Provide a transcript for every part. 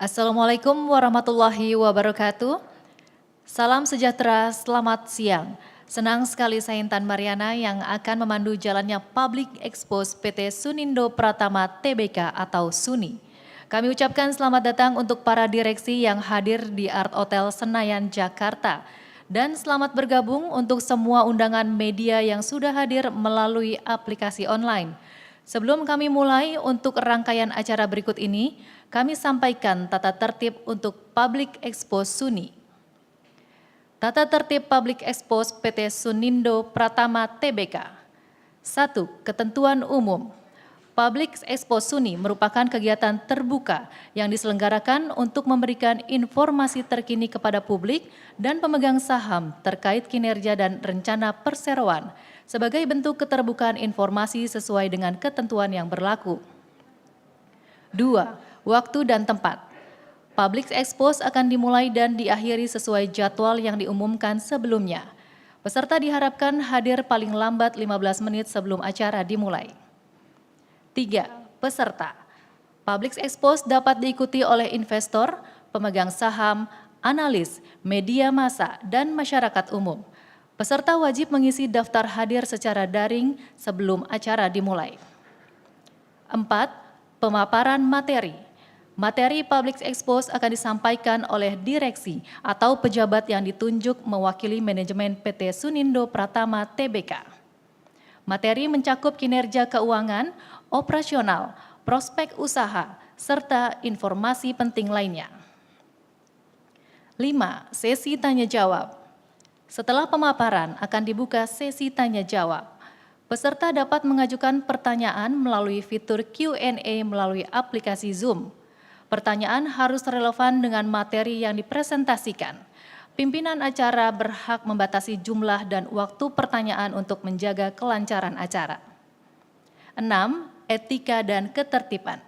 Assalamualaikum warahmatullahi wabarakatuh. Salam sejahtera, selamat siang. Senang sekali saya Intan Mariana yang akan memandu jalannya Public Expose PT Sunindo Pratama Tbk atau SUNI. Kami ucapkan selamat datang untuk para direksi yang hadir di Art Hotel Senayan, Jakarta. Dan selamat bergabung untuk semua undangan media yang sudah hadir melalui aplikasi online. Sebelum kami mulai untuk rangkaian acara berikut ini, kami sampaikan tata tertib untuk Public Expose SUNI. Tata tertib Public Expose PT Sunindo Pratama Tbk. 1. Ketentuan umum. Public Expose SUNI merupakan kegiatan terbuka yang diselenggarakan untuk memberikan informasi terkini kepada publik dan pemegang saham terkait kinerja dan rencana perseroan sebagai bentuk keterbukaan informasi sesuai dengan ketentuan yang berlaku. 2. Waktu dan tempat. Public Expose akan dimulai dan diakhiri sesuai jadwal yang diumumkan sebelumnya. Peserta diharapkan hadir paling lambat 15 menit sebelum acara dimulai. 3. Peserta. Public Expose dapat diikuti oleh investor, pemegang saham, analis, media massa, dan masyarakat umum. Peserta wajib mengisi daftar hadir secara daring sebelum acara dimulai. 4. Pemaparan materi. Materi Public Expose akan disampaikan oleh direksi atau pejabat yang ditunjuk mewakili manajemen PT Sunindo Pratama Tbk. Materi mencakup kinerja keuangan, operasional, prospek usaha, serta informasi penting lainnya. 5. Sesi tanya jawab. Setelah pemaparan akan dibuka sesi tanya jawab. Peserta dapat mengajukan pertanyaan melalui fitur Q&A melalui aplikasi Zoom. Pertanyaan harus relevan dengan materi yang dipresentasikan. Pimpinan acara berhak membatasi jumlah dan waktu pertanyaan untuk menjaga kelancaran acara. 6. Etika dan ketertiban.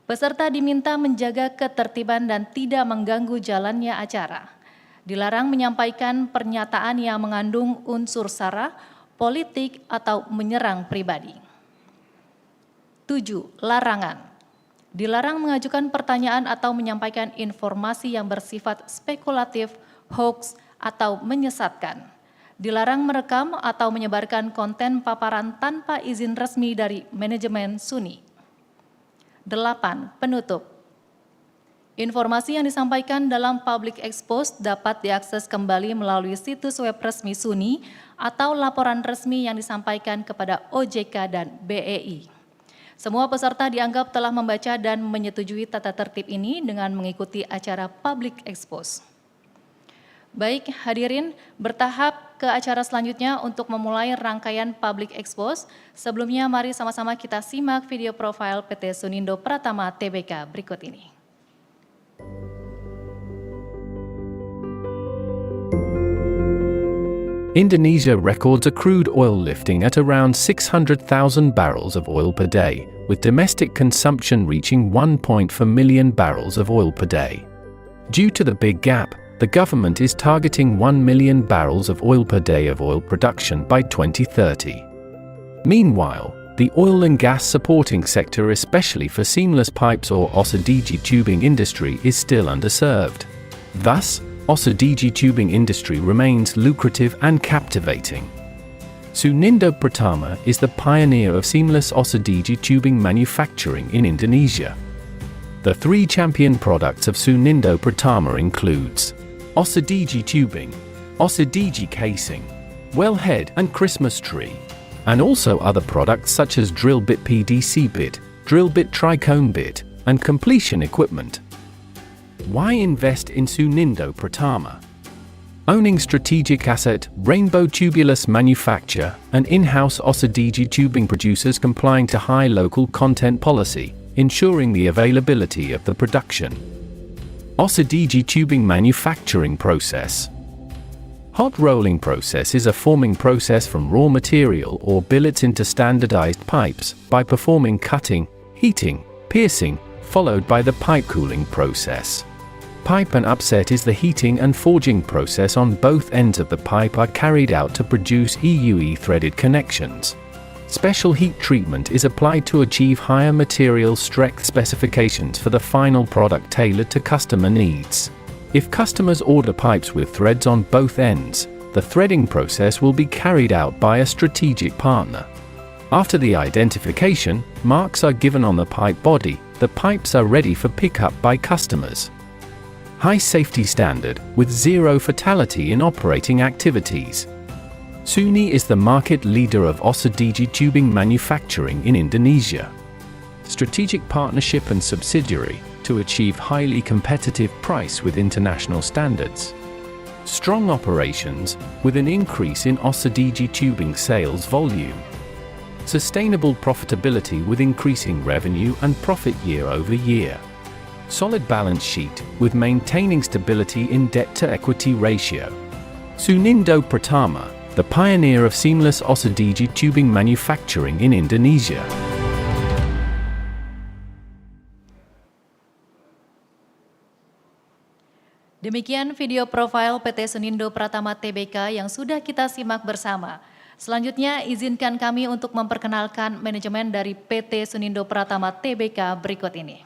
Peserta diminta menjaga ketertiban dan tidak mengganggu jalannya acara. Dilarang menyampaikan pernyataan yang mengandung unsur sara, politik, atau menyerang pribadi. 7. Larangan. Dilarang mengajukan pertanyaan atau menyampaikan informasi yang bersifat spekulatif, hoax, atau menyesatkan. Dilarang merekam atau menyebarkan konten paparan tanpa izin resmi dari manajemen SUNI. 8. Penutup. Informasi yang disampaikan dalam Public Expose dapat diakses kembali melalui situs web resmi SUNI atau laporan resmi yang disampaikan kepada OJK dan BEI. Semua peserta dianggap telah membaca dan menyetujui tata tertib ini dengan mengikuti acara Public Expose. Baik, hadirin, bertahap ke acara selanjutnya untuk memulai rangkaian Public Expose. Sebelumnya, mari sama-sama kita simak video profil PT Sunindo Pratama Tbk berikut ini. Indonesia records a crude oil lifting at around 600,000 barrels of oil per day, with domestic consumption reaching 1.4 million barrels of oil per day. Due to the big gap, the government is targeting 1 million barrels of oil per day of oil production by 2030. Meanwhile, the oil and gas supporting sector, especially for seamless pipes or OSDG tubing industry, is still underserved. Thus, OSDG tubing industry remains lucrative and captivating. Sunindo Pratama is the pioneer of seamless OSDG tubing manufacturing in Indonesia. The three champion products of Sunindo Pratama includes OSDG tubing, OSDG casing, wellhead and Christmas tree, and also other products such as drill bit PDC bit, drill bit tricone bit, and completion equipment. Why invest in Sunindo Pratama? Owning strategic asset, Rainbow Tubulus manufacture, and in-house OSDG tubing producers complying to high local content policy, ensuring the availability of the production. OSDG tubing manufacturing process. Hot rolling process is a forming process from raw material or billets into standardized pipes by performing cutting, heating, piercing, followed by the pipe cooling process. Pipe and upset is the heating and forging process on both ends of the pipe are carried out to produce EUE threaded connections. Special heat treatment is applied to achieve higher material strength specifications for the final product tailored to customer needs. If customers order pipes with threads on both ends, the threading process will be carried out by a strategic partner. After the identification, marks are given on the pipe body, the pipes are ready for pickup by customers. High safety standard, with zero fatality in operating activities. Suni is the market leader of OSIDG tubing manufacturing in Indonesia. Strategic partnership and subsidiary to achieve highly competitive price with international standards. Strong operations with an increase in OSIDG tubing sales volume. Sustainable profitability with increasing revenue and profit year over year. Solid balance sheet with maintaining stability in debt to equity ratio. Sunindo Pratama, the pioneer of seamless OSIDG tubing manufacturing in Indonesia. Demikian video profil PT Sunindo Pratama Tbk yang sudah kita simak bersama. Selanjutnya izinkan kami untuk memperkenalkan manajemen dari PT Sunindo Pratama Tbk berikut ini.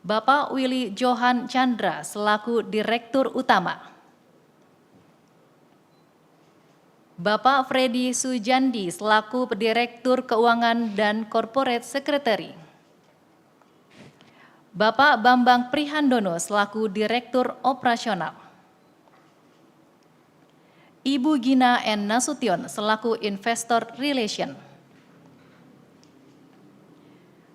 Bapak Willy Johan Chandra selaku Direktur Utama. Bapak Freddy Sujandi selaku Direktur Keuangan dan Corporate Secretary. Bapak Bambang Prihandono selaku Direktur Operasional. Ibu Gina N. Nasution selaku Investor Relation.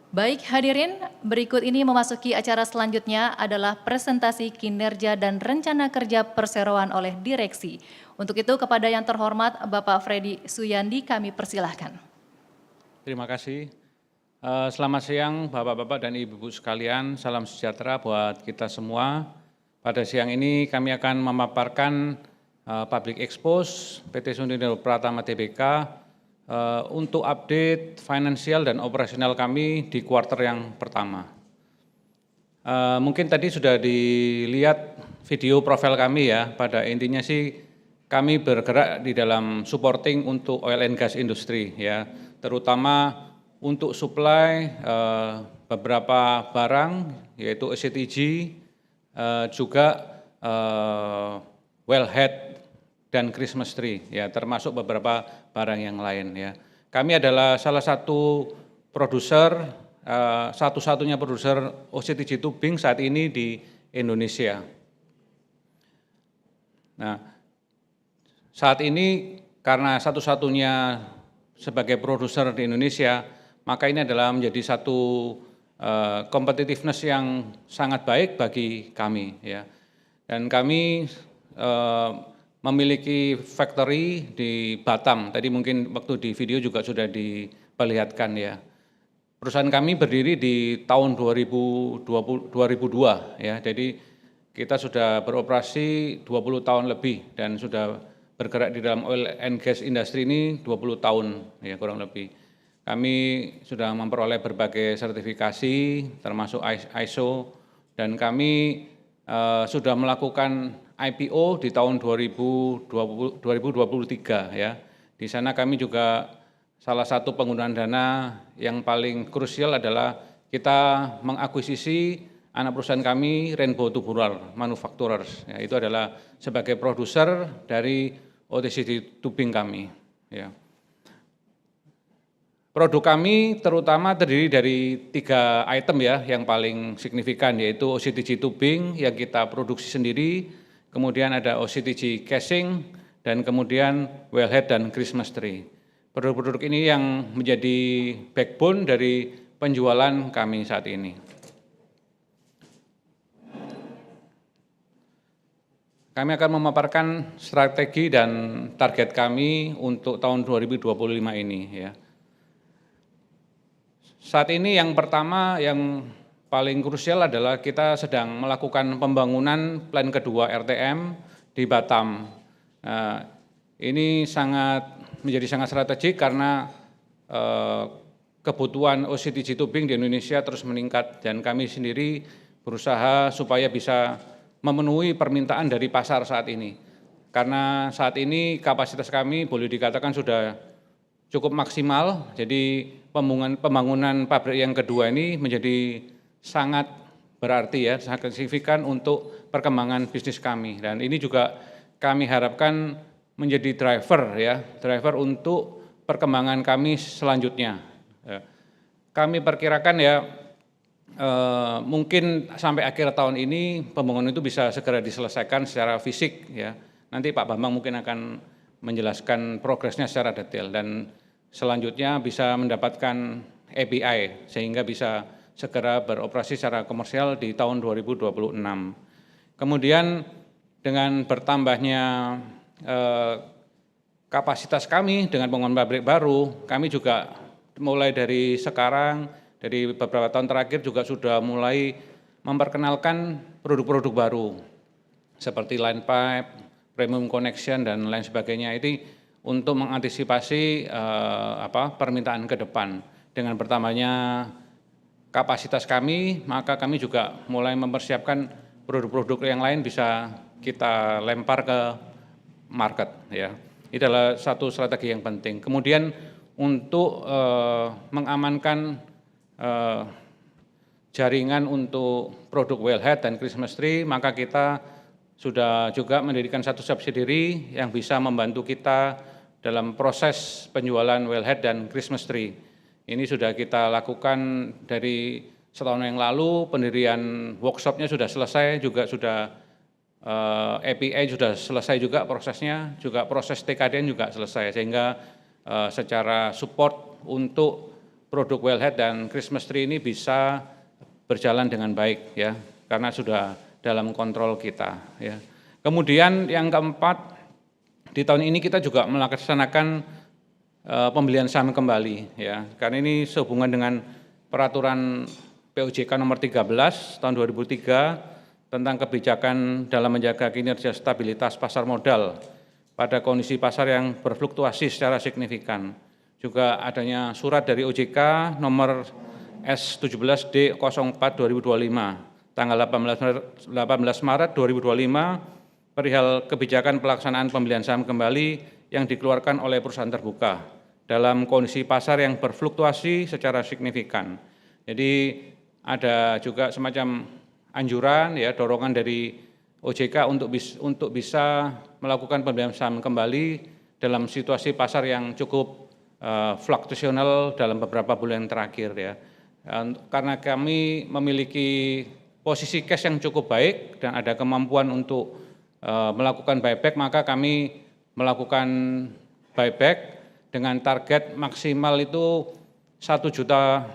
Baik hadirin, berikut ini memasuki acara selanjutnya adalah presentasi kinerja dan rencana kerja perseroan oleh direksi. Untuk itu kepada yang terhormat Bapak Freddy Sujandi kami persilahkan. Terima kasih. Selamat siang Bapak-Bapak dan Ibu-Ibu sekalian, salam sejahtera buat kita semua. Pada siang ini kami akan memaparkan Public Expose PT Sunindo Pratama Tbk untuk update finansial dan operasional kami di kuartal yang pertama. Mungkin tadi sudah dilihat video profil kami ya, pada intinya sih kami bergerak di dalam supporting untuk oil and gas industry ya, terutama untuk supply beberapa barang yaitu OCTG, juga wellhead dan Christmas tree ya, termasuk beberapa barang yang lain ya. Kami adalah salah satu produser, satu-satunya produser OCTG tubing saat ini di Indonesia. Nah, saat ini karena satu-satunya sebagai produser di Indonesia, maka ini adalah menjadi satu competitiveness yang sangat baik bagi kami ya. Dan kami memiliki factory di Batam. Tadi mungkin waktu di video juga sudah diperlihatkan ya. Perusahaan kami berdiri di tahun 2002 ya. Jadi kita sudah beroperasi 20 tahun lebih dan sudah bergerak di dalam oil and gas industry ini 20 tahun ya kurang lebih. Kami sudah memperoleh berbagai sertifikasi termasuk ISO dan kami sudah melakukan IPO di tahun 2023 ya. Di sana kami juga salah satu penggunaan dana yang paling krusial adalah kita mengakuisisi anak perusahaan kami Rainbow Tubular Manufacturers. Ya, itu adalah sebagai produser dari OCTG tubing kami. Ya. Produk kami terutama terdiri dari 3 item ya yang paling signifikan, yaitu OCTG tubing yang kita produksi sendiri, kemudian ada OCTG casing, dan kemudian wellhead dan Christmas tree. Produk-produk ini yang menjadi backbone dari penjualan kami saat ini. Kami akan memaparkan strategi dan target kami untuk tahun 2025 ini ya. Saat ini yang pertama yang paling krusial adalah kita sedang melakukan pembangunan plan kedua RTM di Batam. Nah, ini menjadi sangat strategik karena kebutuhan OCTG tubing di Indonesia terus meningkat dan kami sendiri berusaha supaya bisa memenuhi permintaan dari pasar saat ini. Karena saat ini kapasitas kami boleh dikatakan sudah cukup maksimal. Jadi pembangunan pabrik yang kedua ini menjadi sangat berarti ya, sangat signifikan untuk perkembangan bisnis kami. Dan ini juga kami harapkan menjadi driver untuk perkembangan kami selanjutnya. Kami perkirakan ya mungkin sampai akhir tahun ini pembangunan itu bisa segera diselesaikan secara fisik ya. Nanti Pak Bambang mungkin akan menjelaskan progresnya secara detail dan selanjutnya bisa mendapatkan API sehingga bisa segera beroperasi secara komersial di tahun 2026. Kemudian dengan bertambahnya kapasitas kami dengan pembangunan pabrik baru, kami juga mulai dari sekarang, dari beberapa tahun terakhir juga sudah mulai memperkenalkan produk-produk baru seperti line pipe, premium connection dan lain sebagainya. Itu untuk mengantisipasi permintaan ke depan. Dengan bertambahnya kapasitas kami, maka kami juga mulai mempersiapkan produk-produk yang lain bisa kita lempar ke market ya. Ini adalah satu strategi yang penting. Kemudian untuk mengamankan jaringan untuk produk wellhead dan Christmas tree, maka kita sudah juga mendirikan satu subsidiary yang bisa membantu kita dalam proses penjualan wellhead dan Christmas tree. Ini sudah kita lakukan dari setahun yang lalu, pendirian workshopnya sudah selesai, juga sudah API sudah selesai juga prosesnya, juga proses TKDN juga selesai, sehingga secara support untuk produk wellhead dan Christmas tree ini bisa berjalan dengan baik ya, karena sudah dalam kontrol kita ya. Kemudian yang keempat, di tahun ini kita juga melaksanakan pembelian saham kembali ya, karena ini sehubungan dengan peraturan POJK nomor 13 tahun 2003 tentang kebijakan dalam menjaga kinerja stabilitas pasar modal pada kondisi pasar yang berfluktuasi secara signifikan. Juga adanya surat dari OJK nomor S17D04 2025 tanggal 18 Maret 2025 perihal kebijakan pelaksanaan pembelian saham kembali yang dikeluarkan oleh perusahaan terbuka dalam kondisi pasar yang berfluktuasi secara signifikan. Jadi ada juga semacam anjuran ya, dorongan dari OJK untuk bisa melakukan pembelian saham kembali dalam situasi pasar yang cukup fluktuasional dalam beberapa bulan terakhir ya. Karena kami memiliki posisi cash yang cukup baik dan ada kemampuan untuk melakukan buyback, maka kami melakukan buyback dengan target maksimal itu 1 juta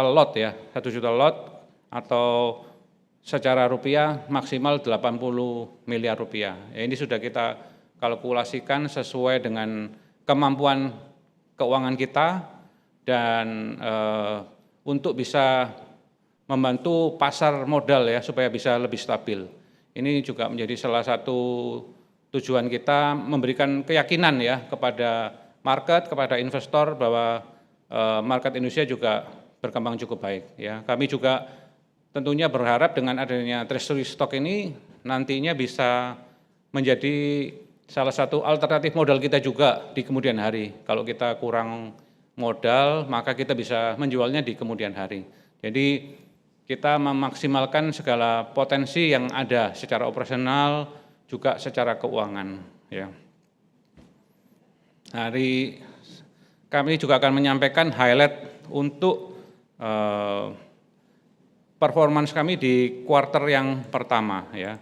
lot ya, 1 juta lot atau secara rupiah maksimal 80 miliar rupiah. Ya, ini sudah kita kalkulasikan sesuai dengan kemampuan keuangan kita dan untuk bisa membantu pasar modal ya supaya bisa lebih stabil. Ini juga menjadi salah satu tujuan kita, memberikan keyakinan ya kepada market, kepada investor bahwa market Indonesia juga berkembang cukup baik ya. Kami juga tentunya berharap dengan adanya treasury stock ini nantinya bisa menjadi salah satu alternatif modal kita juga di kemudian hari. Kalau kita kurang modal, maka kita bisa menjualnya di kemudian hari. Jadi kita memaksimalkan segala potensi yang ada secara operasional juga secara keuangan ya. Hari kami juga akan menyampaikan highlight untuk performance kami di kuartal yang pertama ya.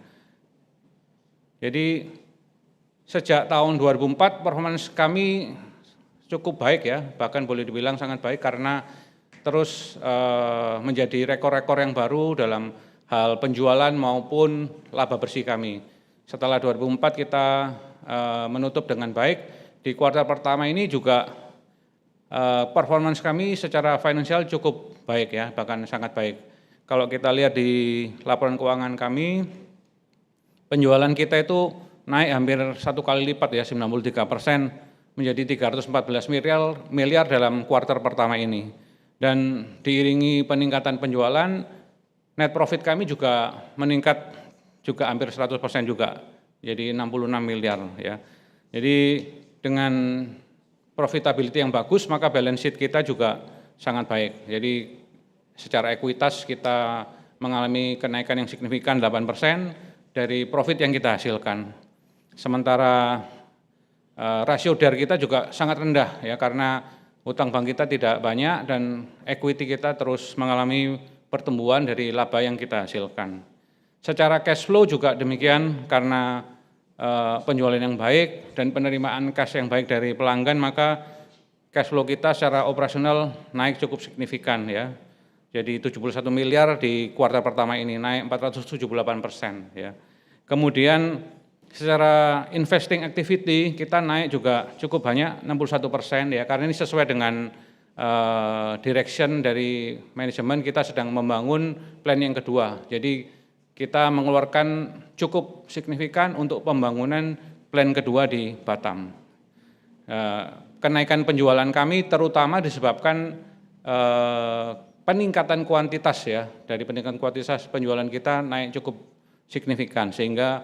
Jadi sejak tahun 2004 performance kami cukup baik ya, bahkan boleh dibilang sangat baik karena terus menjadi rekor-rekor yang baru dalam hal penjualan maupun laba bersih kami. Setelah 2004 kita menutup dengan baik, di kuartal pertama ini juga performance kami secara finansial cukup baik ya, bahkan sangat baik. Kalau kita lihat di laporan keuangan kami, penjualan kita itu naik hampir 1 kali lipat ya, 93% menjadi 314 miliar dalam kuartal pertama ini. Dan diiringi peningkatan penjualan, net profit kami juga meningkat juga hampir 100% juga, jadi 66 miliar ya. Jadi dengan profitability yang bagus, maka balance sheet kita juga sangat baik. Jadi secara ekuitas kita mengalami kenaikan yang signifikan 8% dari profit yang kita hasilkan. Sementara rasio DAR kita juga sangat rendah ya, karena utang bank kita tidak banyak dan equity kita terus mengalami pertumbuhan dari laba yang kita hasilkan. Secara cash flow juga demikian, karena penjualan yang baik dan penerimaan cash yang baik dari pelanggan, maka cash flow kita secara operasional naik cukup signifikan ya. Jadi 71 miliar di kuartal pertama ini, naik 478% ya. Kemudian secara investing activity kita naik juga cukup banyak, 61% ya, karena ini sesuai dengan direction dari manajemen, kita sedang membangun plan yang kedua. Jadi kita mengeluarkan cukup signifikan untuk pembangunan plan kedua di Batam. Kenaikan penjualan kami terutama disebabkan peningkatan kuantitas ya, dari peningkatan kuantitas penjualan kita naik cukup signifikan, sehingga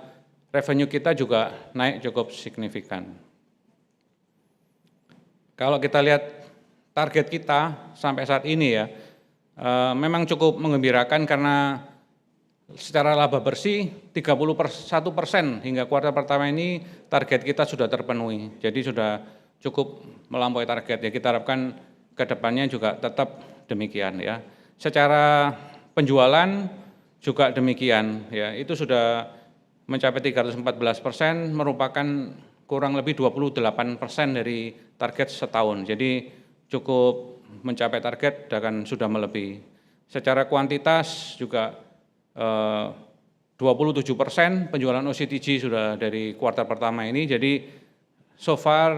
revenue kita juga naik cukup signifikan. Kalau kita lihat target kita sampai saat ini ya, memang cukup menggembirakan karena secara laba bersih 31% hingga kuartal pertama ini target kita sudah terpenuhi. Jadi sudah cukup melampaui target ya. Kita harapkan ke depannya juga tetap demikian ya. Secara penjualan juga demikian ya. Itu sudah mencapai 314%, merupakan kurang lebih 28% dari target setahun. Jadi cukup mencapai target dan sudah melebihi. Secara kuantitas juga 27% penjualan OCTG sudah dari kuartal pertama ini. Jadi so far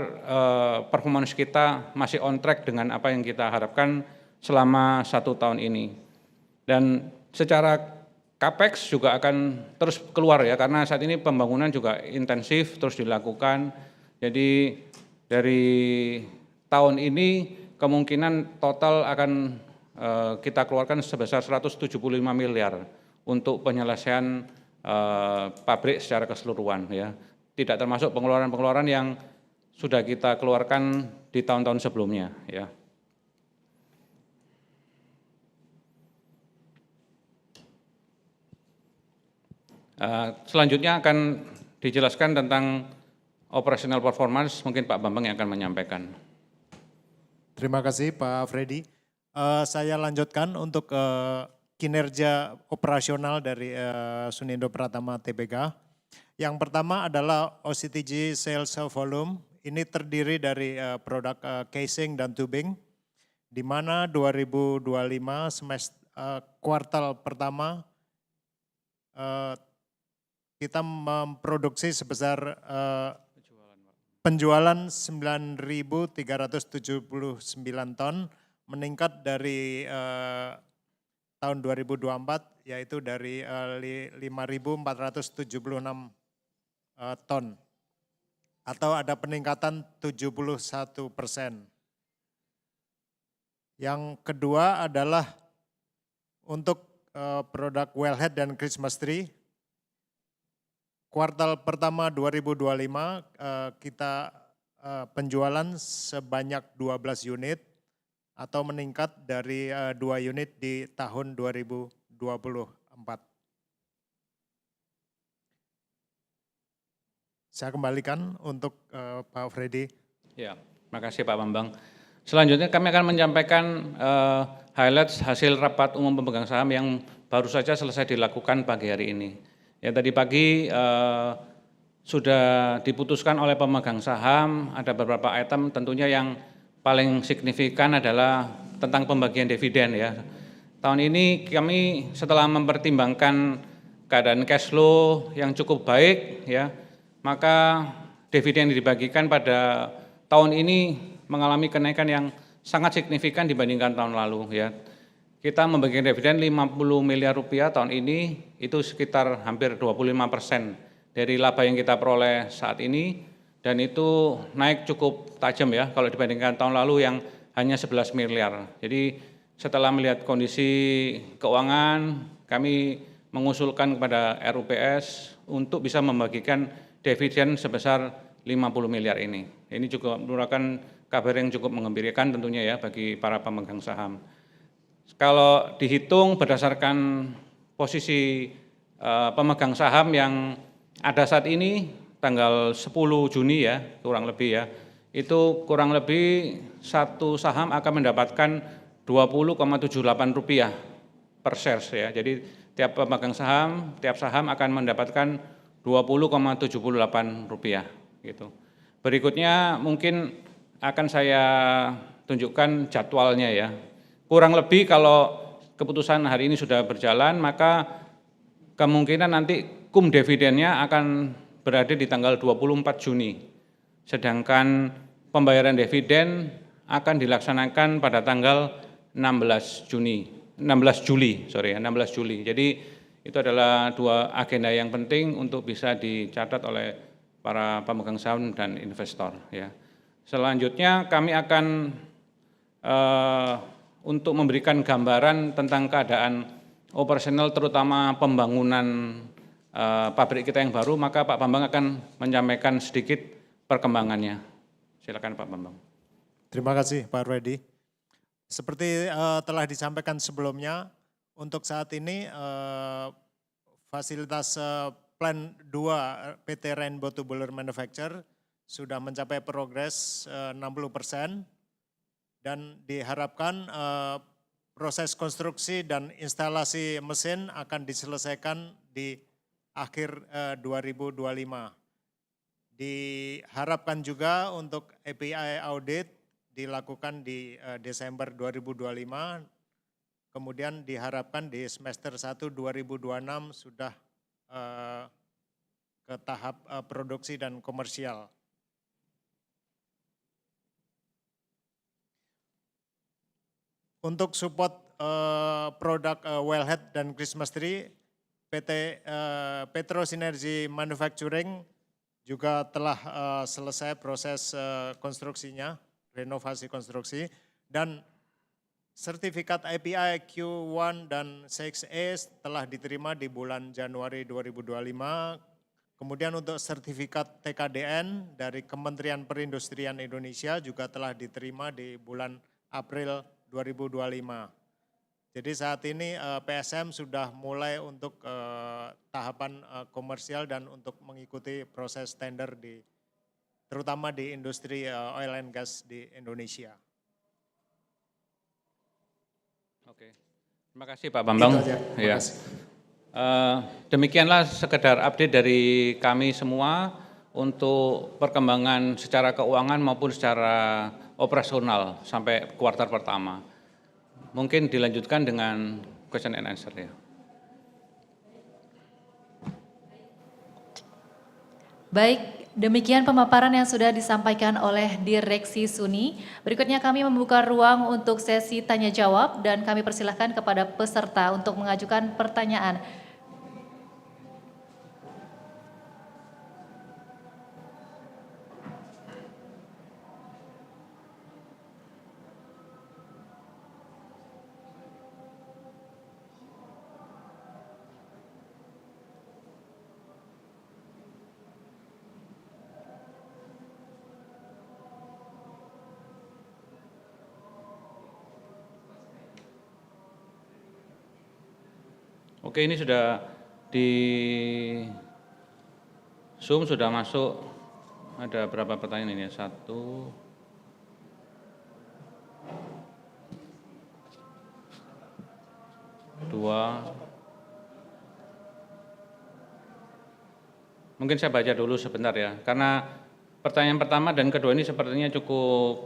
performance kita masih on track dengan apa yang kita harapkan selama 1 tahun ini. Dan secara CAPEX juga akan terus keluar ya, karena saat ini pembangunan juga intensif terus dilakukan. Jadi dari tahun ini kemungkinan total akan kita keluarkan sebesar 175 miliar untuk penyelesaian pabrik secara keseluruhan ya. Tidak termasuk pengeluaran-pengeluaran yang sudah kita keluarkan di tahun-tahun sebelumnya ya. Selanjutnya akan dijelaskan tentang operational performance, mungkin Pak Bambang yang akan menyampaikan. Terima kasih Pak Freddy. Saya lanjutkan untuk kinerja operasional dari Sunindo Pratama Tbk. Yang pertama adalah OCTG sales volume. Ini terdiri dari produk casing dan tubing, di mana 2025 kuartal pertama kita memproduksi sebesar penjualan 9.379 ton, meningkat dari tahun 2024, yaitu dari 5.476 ton, atau ada peningkatan 71%. Yang kedua adalah untuk produk wellhead dan Christmas tree. Kuartal pertama 2025 kita penjualan sebanyak 12 unit atau meningkat dari 2 unit di tahun 2024. Saya kembalikan untuk Pak Freddy. Ya, makasih Pak Bambang. Selanjutnya kami akan menyampaikan highlights hasil rapat umum pemegang saham yang baru saja selesai dilakukan pagi hari ini. Ya, tadi pagi sudah diputuskan oleh pemegang saham, ada beberapa item tentunya yang paling signifikan adalah tentang pembagian dividen ya. Tahun ini kami setelah mempertimbangkan keadaan cash flow yang cukup baik ya, maka dividen yang dibagikan pada tahun ini mengalami kenaikan yang sangat signifikan dibandingkan tahun lalu ya. Kita membagikan dividen 50 miliar rupiah tahun ini, itu sekitar hampir 25% dari laba yang kita peroleh saat ini, dan itu naik cukup tajam ya kalau dibandingkan tahun lalu yang hanya 11 miliar. Jadi setelah melihat kondisi keuangan, kami mengusulkan kepada RUPS untuk bisa membagikan dividen sebesar 50 miliar ini. Ini juga merupakan kabar yang cukup menggembirakan tentunya ya bagi para pemegang saham. Kalau dihitung berdasarkan posisi pemegang saham yang ada saat ini tanggal 10 Juni ya, kurang lebih ya, itu kurang lebih satu saham akan mendapatkan Rp20,78 per shares ya. Jadi tiap pemegang saham, tiap saham akan mendapatkan Rp20,78 gitu. Berikutnya mungkin akan saya tunjukkan jadwalnya ya. Kurang lebih kalau keputusan hari ini sudah berjalan, maka kemungkinan nanti cum dividennya akan berada di tanggal 24 Juni. Sedangkan pembayaran dividen akan dilaksanakan pada tanggal 16 Juli. Jadi itu adalah dua agenda yang penting untuk bisa dicatat oleh para pemegang saham dan investor ya. Selanjutnya kami akan untuk memberikan gambaran tentang keadaan operasional terutama pembangunan pabrik kita yang baru, maka Pak Bambang akan menyampaikan sedikit perkembangannya. Silakan Pak Bambang. Terima kasih Pak Freddy. Seperti telah disampaikan sebelumnya, untuk saat ini fasilitas Plan 2 PT Rainbow Tubular Manufacture sudah mencapai progres 60%. Dan diharapkan proses konstruksi dan instalasi mesin akan diselesaikan di akhir 2025. Diharapkan juga untuk API audit dilakukan di Desember 2025, kemudian diharapkan di semester 1 2026 sudah ke tahap produksi dan komersial. Untuk support produk Wellhead dan Christmas Tree, PT Petro Sinergy Manufacturing juga telah selesai proses konstruksinya, renovasi konstruksi, dan sertifikat API Q1 dan 6A telah diterima di bulan Januari 2025. Kemudian untuk sertifikat TKDN dari Kementerian Perindustrian Indonesia juga telah diterima di bulan April 2025. Jadi saat ini PSM sudah mulai untuk tahapan komersial dan untuk mengikuti proses tender terutama di industri oil and gas di Indonesia. Oke, terima kasih Pak Bambang. Itu aja. Terima kasih. Demikianlah sekedar update dari kami semua untuk perkembangan secara keuangan maupun secara operasional sampai kuartal pertama. Mungkin dilanjutkan dengan question and answer ya. Baik, demikian pemaparan yang sudah disampaikan oleh Direksi SUNI. Berikutnya kami membuka ruang untuk sesi tanya jawab dan kami persilahkan kepada peserta untuk mengajukan pertanyaan. Oke, ini sudah di Zoom sudah masuk. Ada berapa pertanyaan ini? 1, 2. Mungkin saya baca dulu sebentar ya, karena pertanyaan pertama dan kedua ini sepertinya cukup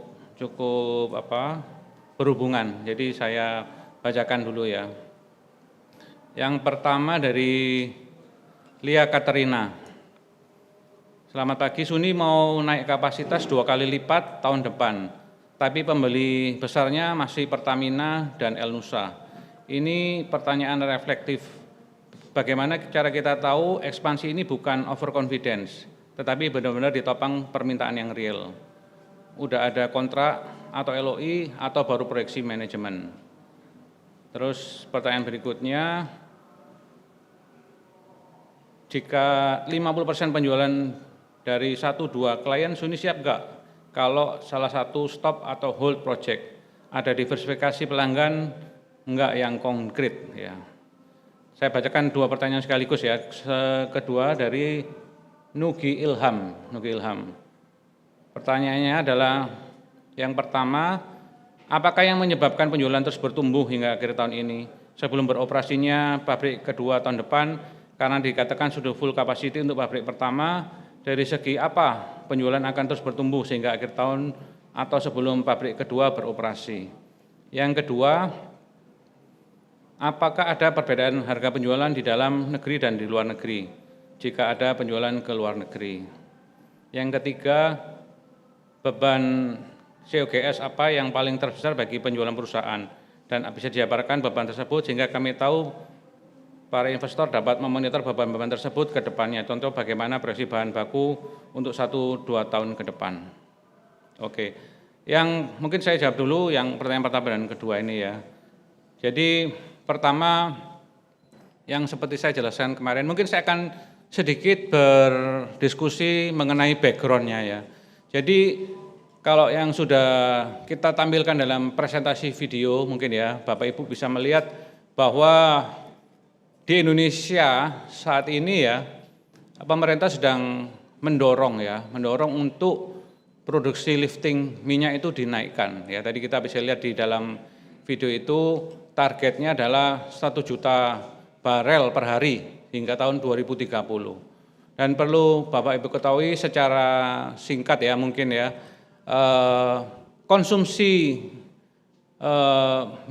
berhubungan. Jadi saya bacakan dulu ya. Yang pertama dari Lia Katerina. Selamat pagi, SUNI mau naik kapasitas 2 kali lipat tahun depan, tapi pembeli besarnya masih Pertamina dan El Nusa. Ini pertanyaan reflektif. Bagaimana cara kita tahu ekspansi ini bukan overconfidence, tetapi benar-benar ditopang permintaan yang real. Udah ada kontrak atau LOI atau baru proyeksi manajemen. Terus pertanyaan berikutnya, jika 50% penjualan dari 1-2 klien, SUNI siap nggak kalau salah satu stop atau hold project, ada diversifikasi pelanggan, enggak yang konkret ya. Saya bacakan 2 pertanyaan sekaligus ya. Kedua dari Nugi Ilham. Pertanyaannya adalah yang pertama, apakah yang menyebabkan penjualan terus bertumbuh hingga akhir tahun ini? Sebelum beroperasinya pabrik kedua tahun depan, karena dikatakan sudah full capacity untuk pabrik pertama, dari segi apa penjualan akan terus bertumbuh sehingga akhir tahun atau sebelum pabrik kedua beroperasi? Yang kedua, apakah ada perbedaan harga penjualan di dalam negeri dan di luar negeri jika ada penjualan ke luar negeri? Yang ketiga, beban COGS apa yang paling terbesar bagi penjualan perusahaan dan bisa dijabarkan beban tersebut sehingga kami tahu para investor dapat memonitor beban-beban tersebut ke depannya. Contoh bagaimana proyeksi bahan baku untuk 1-2 tahun ke depan. Oke, yang mungkin saya jawab dulu yang pertanyaan pertama dan kedua ini ya. Jadi pertama yang seperti saya jelaskan kemarin, mungkin saya akan sedikit berdiskusi mengenai background-nya ya. Jadi kalau yang sudah kita tampilkan dalam presentasi video mungkin ya, Bapak Ibu bisa melihat bahwa di Indonesia saat ini ya, pemerintah sedang mendorong untuk produksi lifting minyak itu dinaikkan. Ya, tadi kita bisa lihat di dalam video itu targetnya adalah 1 juta barel per hari hingga tahun 2030. Dan perlu Bapak Ibu ketahui secara singkat ya mungkin ya, konsumsi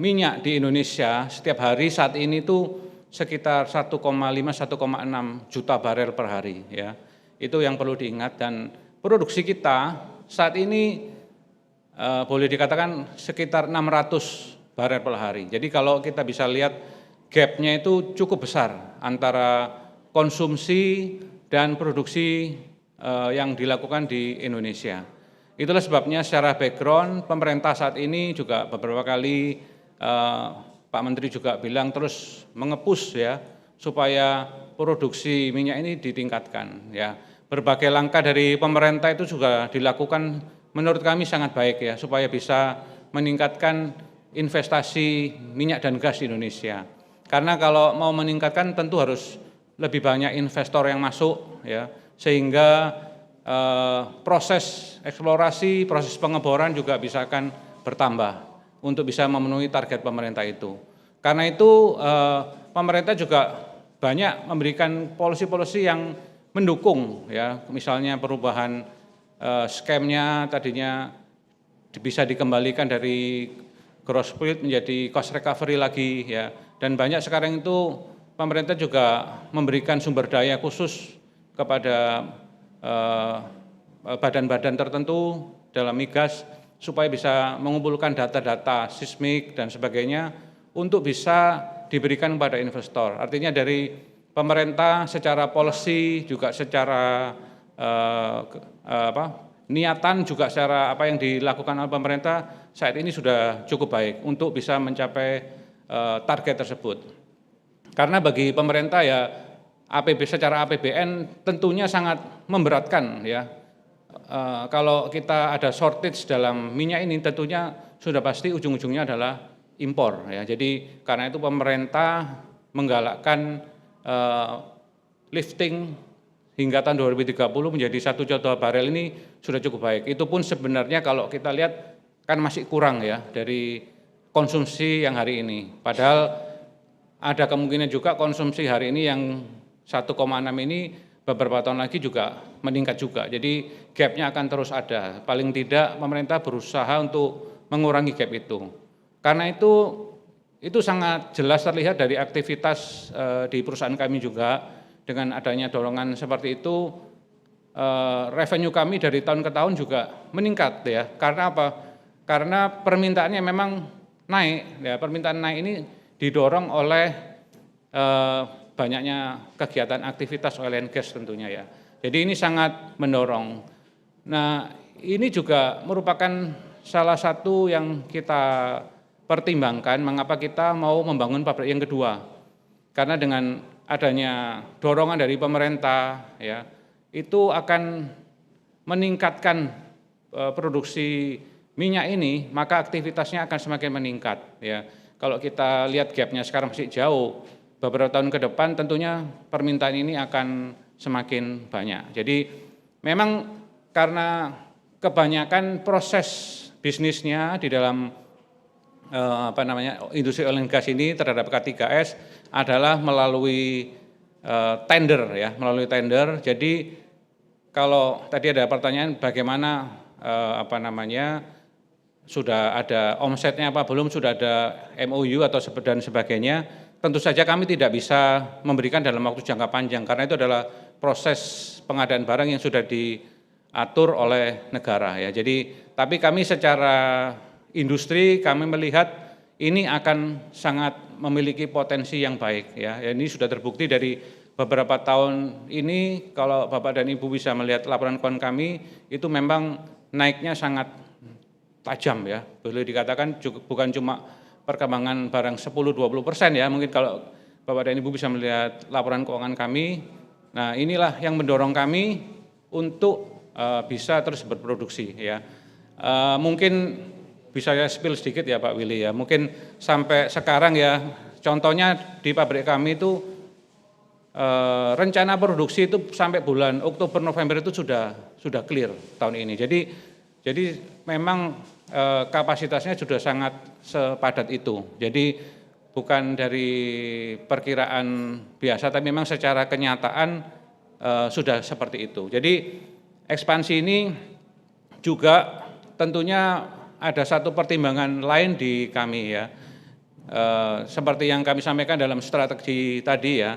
minyak di Indonesia setiap hari saat ini itu sekitar 1,5–1,6 juta barel per hari ya. Itu yang perlu diingat dan produksi kita saat ini boleh dikatakan sekitar 600 barel per hari. Jadi kalau kita bisa lihat gap-nya itu cukup besar antara konsumsi dan produksi yang dilakukan di Indonesia. Itulah sebabnya secara background pemerintah saat ini juga beberapa kali Pak Menteri juga bilang terus mengepus ya supaya produksi minyak ini ditingkatkan ya. Berbagai langkah dari pemerintah itu juga dilakukan menurut kami sangat baik ya supaya bisa meningkatkan investasi minyak dan gas di Indonesia. Karena kalau mau meningkatkan tentu harus lebih banyak investor yang masuk ya sehingga proses eksplorasi, proses pengeboran juga bisa akan bertambah untuk bisa memenuhi target pemerintah itu. Karena itu pemerintah juga banyak memberikan policy-policy yang mendukung ya, misalnya perubahan skemnya tadinya bisa dikembalikan dari gross profit menjadi cost recovery lagi ya, dan banyak sekarang itu pemerintah juga memberikan sumber daya khusus kepada badan-badan tertentu dalam migas supaya bisa mengumpulkan data-data sismik dan sebagainya untuk bisa diberikan kepada investor. Artinya dari pemerintah secara policy juga secara niatan juga secara apa yang dilakukan oleh pemerintah saat ini sudah cukup baik untuk bisa mencapai target tersebut. Karena bagi pemerintah ya secara APBN tentunya sangat memberatkan ya. Kalau kita ada shortage dalam minyak ini tentunya sudah pasti ujung-ujungnya adalah impor ya. Jadi karena itu pemerintah menggalakkan lifting hingga tahun 2030 menjadi 1 juta barel ini sudah cukup baik. Itu pun sebenarnya kalau kita lihat kan masih kurang ya dari konsumsi yang hari ini. Padahal ada kemungkinan juga konsumsi hari ini yang 1,6 ini beberapa tahun lagi juga meningkat juga. Jadi gap-nya akan terus ada. Paling tidak pemerintah berusaha untuk mengurangi gap itu. Karena itu sangat jelas terlihat dari aktivitas di perusahaan kami juga dengan adanya dorongan seperti itu, revenue kami dari tahun ke tahun juga meningkat ya. Karena apa? Karena permintaannya memang naik ya. Permintaan naik ini didorong oleh banyaknya kegiatan aktivitas oil and gas tentunya ya. Jadi ini sangat mendorong. Nah, ini juga merupakan salah satu yang kita pertimbangkan mengapa kita mau membangun pabrik yang kedua. Karena dengan adanya dorongan dari pemerintah ya, itu akan meningkatkan produksi minyak ini, maka aktivitasnya akan semakin meningkat ya. Kalau kita lihat gapnya sekarang masih jauh, beberapa tahun ke depan tentunya permintaan ini akan semakin banyak. Jadi memang karena kebanyakan proses bisnisnya di dalam industri oil and gas ini terhadap K3S adalah melalui tender ya, melalui tender. Jadi kalau tadi ada pertanyaan bagaimana sudah ada omsetnya apa belum, sudah ada MOU atau dan sebagainya, tentu saja kami tidak bisa memberikan dalam waktu jangka panjang karena itu adalah proses pengadaan barang yang sudah diatur oleh negara ya. Jadi tapi kami secara industri kami melihat ini akan sangat memiliki potensi yang baik ya. Ini sudah terbukti dari beberapa tahun ini, kalau Bapak dan Ibu bisa melihat laporan keuangan kami itu memang naiknya sangat tajam ya, boleh dikatakan bukan cuma perkembangan barang 10-20% ya, mungkin kalau Bapak dan Ibu bisa melihat laporan keuangan kami, nah inilah yang mendorong kami untuk bisa terus berproduksi ya. Mungkin bisa saya spill sedikit ya Pak Willy ya, mungkin sampai sekarang ya, contohnya di pabrik kami itu rencana produksi itu sampai bulan Oktober November itu sudah clear tahun ini. Jadi memang kapasitasnya sudah sangat sepadat itu. Jadi bukan dari perkiraan biasa, tapi memang secara kenyataan sudah seperti itu. Jadi ekspansi ini juga tentunya ada satu pertimbangan lain di kami ya. Seperti yang kami sampaikan dalam strategi tadi ya.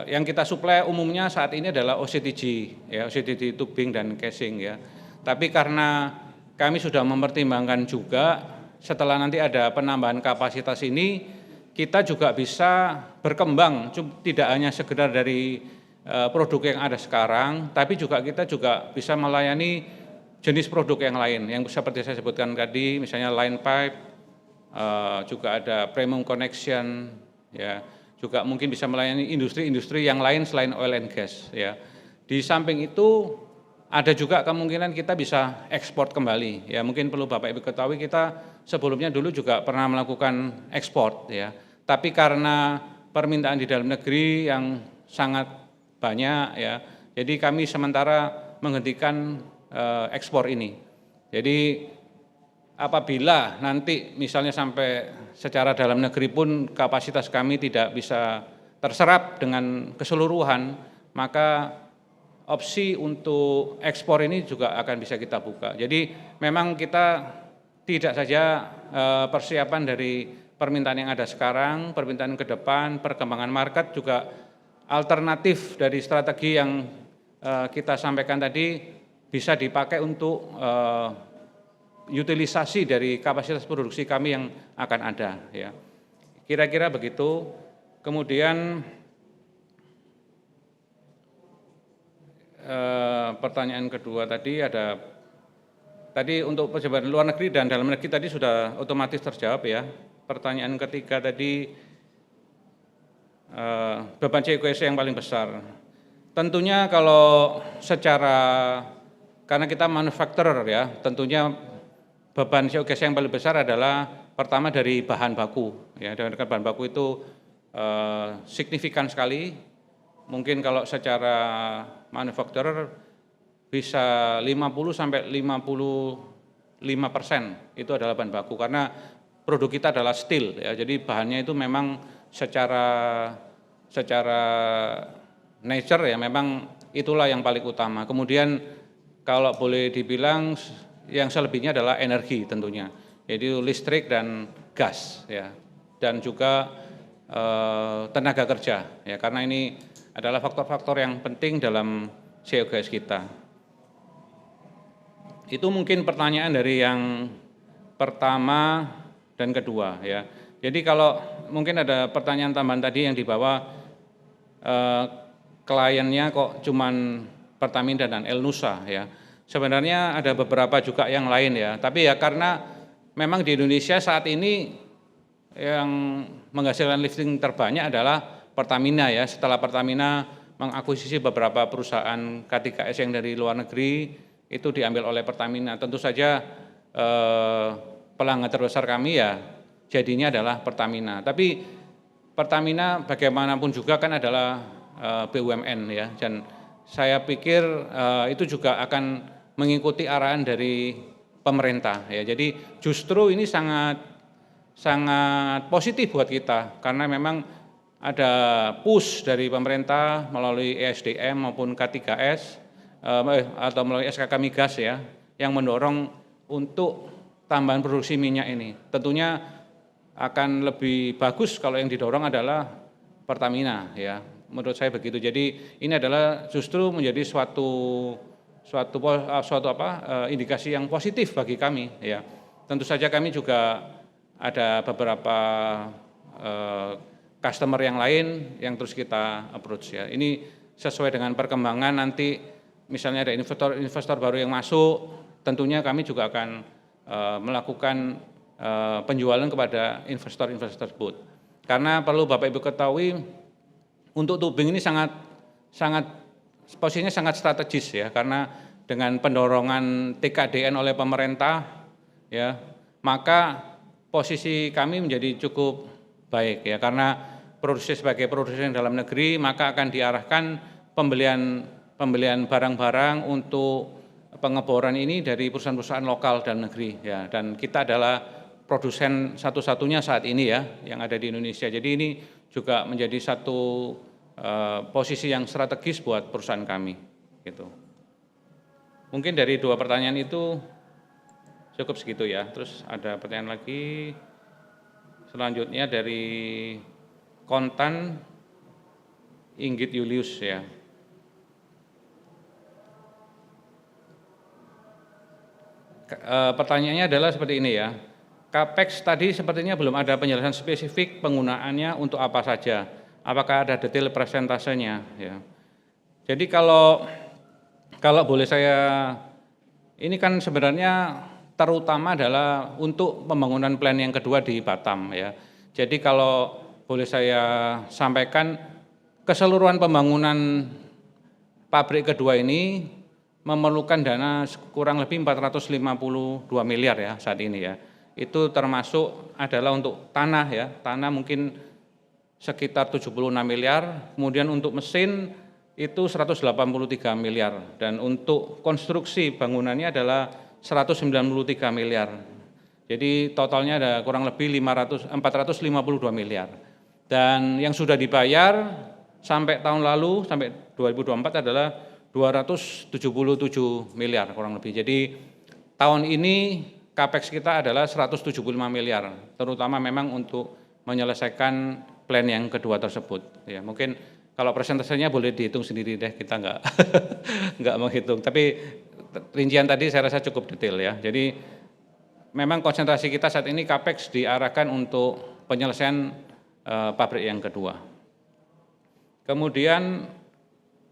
Yang kita suplai umumnya saat ini adalah OCTG ya, OCTG tubing dan casing ya. Tapi karena kami sudah mempertimbangkan juga setelah nanti ada penambahan kapasitas ini, kita juga bisa berkembang, tidak hanya sekedar dari produk yang ada sekarang, tapi juga kita juga bisa melayani jenis produk yang lain, yang seperti saya sebutkan tadi, misalnya line pipe, juga ada premium connection, ya, juga mungkin bisa melayani industri-industri yang lain selain oil and gas. Ya. Di samping itu, ada juga kemungkinan kita bisa ekspor kembali. Ya, mungkin perlu Bapak Ibu ketahui kita sebelumnya dulu juga pernah melakukan ekspor ya. Tapi karena permintaan di dalam negeri yang sangat banyak ya. Jadi kami sementara menghentikan ekspor ini. Jadi apabila nanti misalnya sampai secara dalam negeri pun kapasitas kami tidak bisa terserap dengan keseluruhan, maka opsi untuk ekspor ini juga akan bisa kita buka. Jadi memang kita tidak saja persiapan dari permintaan yang ada sekarang, permintaan ke depan, perkembangan market, juga alternatif dari strategi yang kita sampaikan tadi bisa dipakai untuk utilisasi dari kapasitas produksi kami yang akan ada. Ya. Kira-kira begitu. Kemudian pertanyaan kedua tadi untuk pejabat luar negeri dan dalam negeri tadi sudah otomatis terjawab ya. Pertanyaan ketiga tadi beban COGS yang paling besar. Tentunya kalau karena kita manufacturer ya, tentunya beban COGS yang paling besar adalah pertama dari bahan baku ya. Dengan bahan baku itu signifikan sekali. Mungkin kalau secara manufacturer bisa 50-55% itu adalah bahan baku, karena produk kita adalah steel ya, jadi bahannya itu memang secara nature ya memang itulah yang paling utama. Kemudian kalau boleh dibilang yang selebihnya adalah energi tentunya, jadi listrik dan gas ya, dan juga tenaga kerja ya, karena ini adalah faktor-faktor yang penting dalam COGS kita. Itu mungkin pertanyaan dari yang pertama dan kedua ya. Jadi kalau mungkin ada pertanyaan tambahan tadi yang di bawah, kliennya kok cuman Pertamina dan El Nusa ya. Sebenarnya ada beberapa juga yang lain ya, tapi ya karena memang di Indonesia saat ini yang menghasilkan lifting terbanyak adalah Pertamina ya. Setelah Pertamina mengakuisisi beberapa perusahaan K3S yang dari luar negeri, itu diambil oleh Pertamina. Tentu saja pelanggan terbesar kami ya jadinya adalah Pertamina. Tapi Pertamina bagaimanapun juga kan adalah BUMN ya, dan saya pikir itu juga akan mengikuti arahan dari pemerintah ya. Jadi justru ini sangat positif buat kita karena memang ada push dari pemerintah melalui ESDM maupun K3S atau melalui SKK Migas ya, yang mendorong untuk tambahan produksi minyak ini. Tentunya akan lebih bagus kalau yang didorong adalah Pertamina ya, menurut saya begitu. Jadi ini adalah justru menjadi suatu indikasi yang positif bagi kami ya. Tentu saja kami juga ada beberapa customer yang lain yang terus kita approach ya. Ini sesuai dengan perkembangan nanti misalnya ada investor baru yang masuk, tentunya kami juga akan melakukan penjualan kepada investor-investor tersebut. Karena perlu Bapak Ibu ketahui untuk tubing ini posisinya sangat strategis ya, karena dengan pendorongan TKDN oleh pemerintah ya, maka posisi kami menjadi cukup baik ya, karena produksi sebagai produsen dalam negeri maka akan diarahkan pembelian barang-barang untuk pengeboran ini dari perusahaan-perusahaan lokal dalam negeri ya, dan kita adalah produsen satu-satunya saat ini ya yang ada di Indonesia. Jadi ini juga menjadi satu posisi yang strategis buat perusahaan kami gitu. Mungkin dari 2 pertanyaan itu cukup segitu ya. Terus ada pertanyaan lagi selanjutnya dari Kontan Inggit Julius ya. Pertanyaannya adalah seperti ini ya. Capex tadi sepertinya belum ada penjelasan spesifik penggunaannya untuk apa saja. Apakah ada detail presentasenya ya. Jadi kalau boleh saya, ini kan sebenarnya terutama adalah untuk pembangunan plan yang kedua di Batam ya. Jadi kalau boleh saya sampaikan, keseluruhan pembangunan pabrik kedua ini memerlukan dana kurang lebih 452 miliar ya saat ini ya. Itu termasuk adalah untuk tanah ya, tanah mungkin sekitar 76 miliar, kemudian untuk mesin itu 183 miliar, dan untuk konstruksi bangunannya adalah 193 miliar. Jadi totalnya ada kurang lebih 452 miliar. Dan yang sudah dibayar sampai tahun lalu, sampai 2024 adalah 277 miliar kurang lebih. Jadi tahun ini Capex kita adalah 175 miliar, terutama memang untuk menyelesaikan plan yang kedua tersebut. Ya, mungkin kalau presentasinya boleh dihitung sendiri deh, kita nggak menghitung. Tapi rincian tadi saya rasa cukup detail ya. Jadi memang konsentrasi kita saat ini Capex diarahkan untuk penyelesaian pabrik yang kedua. Kemudian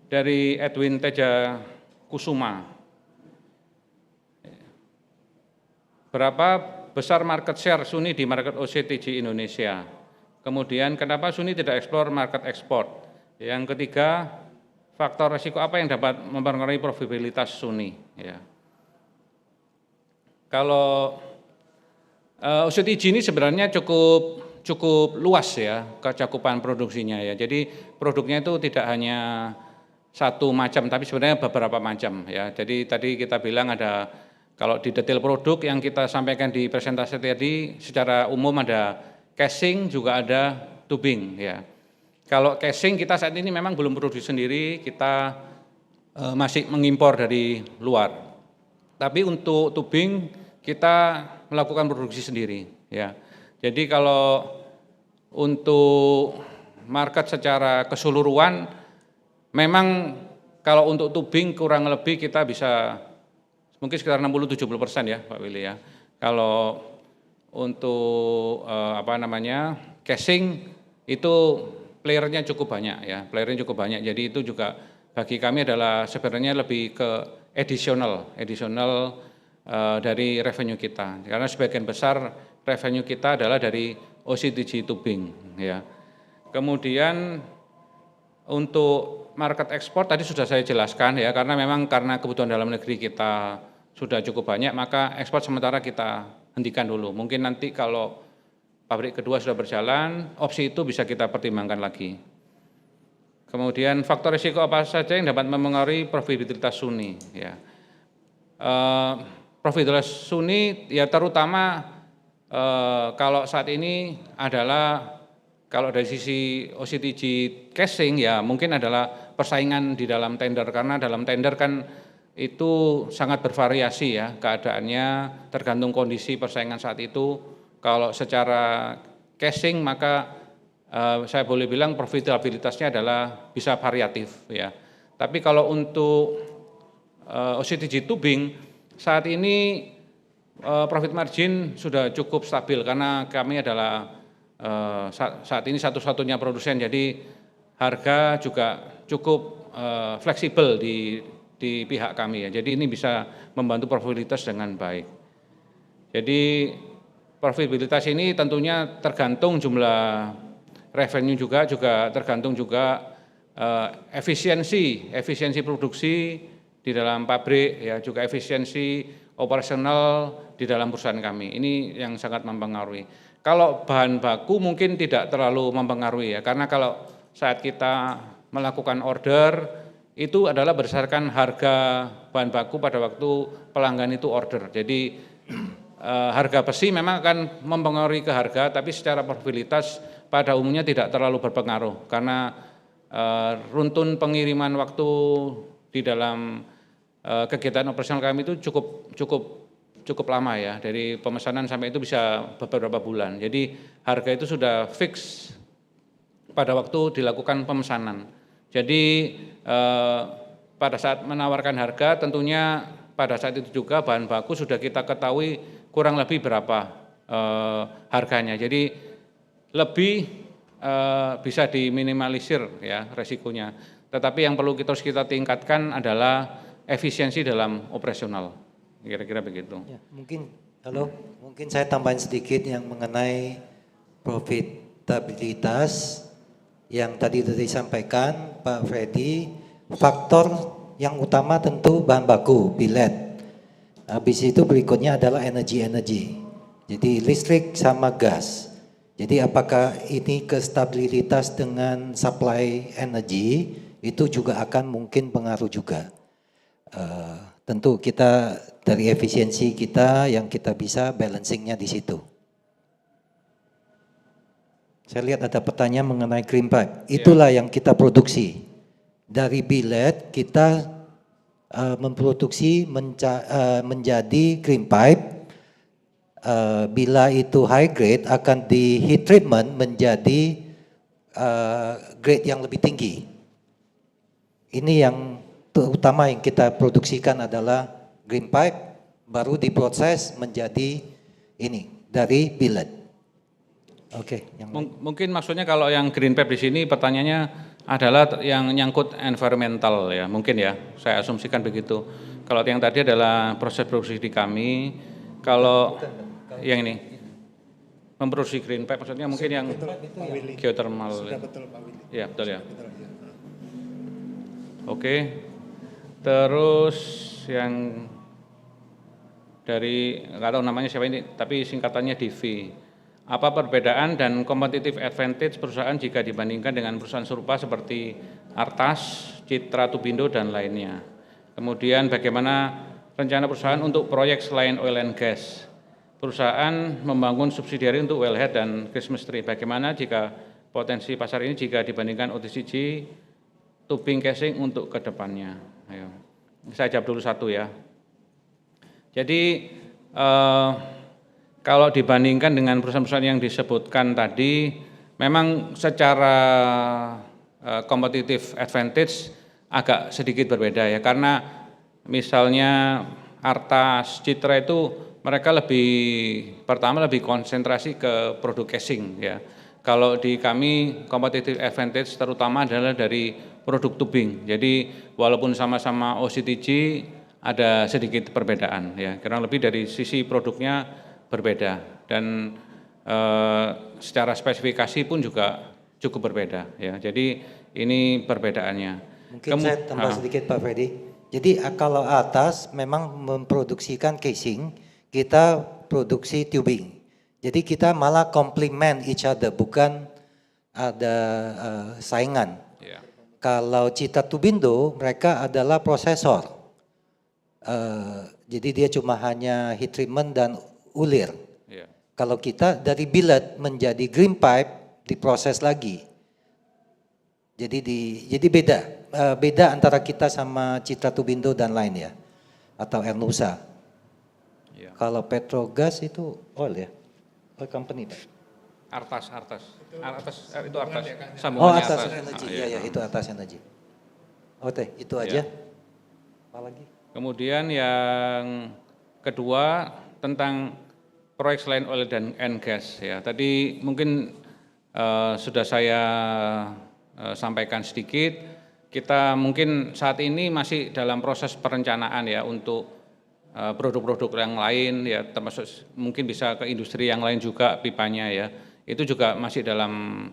dari Edwin Teja Kusuma, berapa besar market share Suni di market OCTG Indonesia? Kemudian kenapa Suni tidak eksplor market ekspor? Yang ketiga, faktor risiko apa yang dapat mempengaruhi profitabilitas Suni? Ya. Kalau OCTG ini sebenarnya cukup luas ya kecakupan produksinya ya. Jadi produknya itu tidak hanya satu macam, tapi sebenarnya beberapa macam ya. Jadi tadi kita bilang ada, kalau di detail produk yang kita sampaikan di presentasi tadi, secara umum ada casing, juga ada tubing ya. Kalau casing kita saat ini memang belum produksi sendiri, kita masih mengimpor dari luar. Tapi untuk tubing kita melakukan produksi sendiri ya. Jadi kalau untuk market secara keseluruhan, memang kalau untuk tubing kurang lebih kita bisa mungkin sekitar 60-70% ya Pak Willy ya. Kalau untuk casing itu playernya cukup banyak ya, Jadi itu juga bagi kami adalah sebenarnya lebih ke additional dari revenue kita. Karena sebagian besar revenue kita adalah dari OCTG tubing ya. Kemudian untuk market ekspor tadi sudah saya jelaskan ya, karena memang karena kebutuhan dalam negeri kita sudah cukup banyak, maka ekspor sementara kita hentikan dulu. Mungkin nanti kalau pabrik kedua sudah berjalan, opsi itu bisa kita pertimbangkan lagi. Kemudian faktor risiko apa saja yang dapat mempengaruhi profitabilitas SUNI? Ya. Profitabilitas SUNI ya terutama kalau saat ini adalah kalau dari sisi OCTG casing ya mungkin adalah persaingan di dalam tender, karena dalam tender kan itu sangat bervariasi ya keadaannya, tergantung kondisi persaingan saat itu. Kalau secara casing maka saya boleh bilang profitabilitasnya adalah bisa variatif ya. Tapi kalau untuk OCTG tubing saat ini profit margin sudah cukup stabil karena kami adalah saat ini satu-satunya produsen, jadi harga juga cukup fleksibel di pihak kami ya. Jadi ini bisa membantu profitabilitas dengan baik. Jadi profitabilitas ini tentunya tergantung jumlah revenue juga tergantung juga efisiensi produksi di dalam pabrik ya, juga efisiensi operasional di dalam perusahaan kami. Ini yang sangat mempengaruhi. Kalau bahan baku mungkin tidak terlalu mempengaruhi ya, karena kalau saat kita melakukan order itu adalah berdasarkan harga bahan baku pada waktu pelanggan itu order. Jadi harga besi memang akan mempengaruhi ke harga, tapi secara profitabilitas pada umumnya tidak terlalu berpengaruh karena runtun pengiriman waktu di dalam kegiatan operasional kami itu cukup lama ya, dari pemesanan sampai itu bisa beberapa bulan. Jadi harga itu sudah fix pada waktu dilakukan pemesanan. Jadi pada saat menawarkan harga tentunya pada saat itu juga bahan baku sudah kita ketahui kurang lebih berapa harganya. Jadi lebih bisa diminimalisir ya resikonya. Tetapi yang perlu terus kita tingkatkan adalah efisiensi dalam operasional. Kira-kira begitu. Ya, mungkin saya tambahin sedikit yang mengenai profitabilitas yang tadi sudah disampaikan Pak Freddy. Faktor yang utama tentu bahan baku, billet. Habis itu berikutnya adalah energi. Jadi listrik sama gas. Jadi apakah ini kestabilitas dengan supply energi itu juga akan mungkin pengaruh juga. Tentu kita dari efisiensi kita yang kita bisa balancingnya di situ. Saya lihat ada pertanyaan mengenai green pipe. Itulah yang kita produksi. Dari billet kita memproduksi menjadi green pipe. Bila itu high grade akan di heat treatment menjadi grade yang lebih tinggi. Ini yang terutama yang kita produksikan adalah green pipe, baru diproses menjadi ini dari billet. Oke. Mungkin maksudnya kalau yang green pipe di sini pertanyaannya adalah yang nyangkut environmental ya, mungkin ya, saya asumsikan begitu. Kalau yang tadi adalah proses produksi di kami, kalau yang ini memproduksi green pipe maksudnya mungkin yang geothermal. Sudah betul Pak Willy. Ya betul ya. Oke. Terus yang dari nggak tahu namanya siapa ini, tapi singkatannya DV. Apa perbedaan dan competitive advantage perusahaan jika dibandingkan dengan perusahaan serupa seperti Artas, Citra Tubindo dan lainnya? Kemudian bagaimana rencana perusahaan untuk proyek selain oil and gas? Perusahaan membangun subsidiari untuk wellhead dan Christmas tree. Bagaimana jika potensi pasar ini jika dibandingkan OCTG, tubing casing untuk kedepannya? Ayo, saya jawab dulu satu ya. Jadi kalau dibandingkan dengan perusahaan-perusahaan yang disebutkan tadi, memang secara competitive advantage agak sedikit berbeda ya, karena misalnya Artas, Citra itu mereka pertama lebih konsentrasi ke produk casing ya. Kalau di kami competitive advantage terutama adalah dari produk tubing. Jadi walaupun sama-sama OCTG ada sedikit perbedaan ya. Kurang lebih dari sisi produknya berbeda dan secara spesifikasi pun juga cukup berbeda ya. Jadi Ini perbedaannya. Mungkin saya tambah sedikit Pak Freddy. Jadi kalau atas memang memproduksikan casing, kita produksi tubing. Jadi kita malah complement each other, bukan ada saingan. Ya. Kalau Cita Tubindo mereka adalah prosesor. Jadi dia cuma hanya heat treatment dan ulir. Ya. Kalau kita dari billet menjadi green pipe diproses lagi. Jadi beda antara kita sama Citra Tubindo dan lain ya, atau Ernusa. Ya. Kalau Petrogas itu oil ya, oil company Pak. Artas. Itu Artas. Oh Sambungannya atas Artas. energy, Iya. ya itu atas energy. Oke, itu aja. Apa lagi? Kemudian yang kedua tentang proyek selain oil and gas ya. Tadi mungkin sudah saya sampaikan sedikit. Kita mungkin saat ini masih dalam proses perencanaan ya untuk produk-produk yang lain ya, termasuk mungkin bisa ke industri yang lain juga pipanya ya. Itu juga masih dalam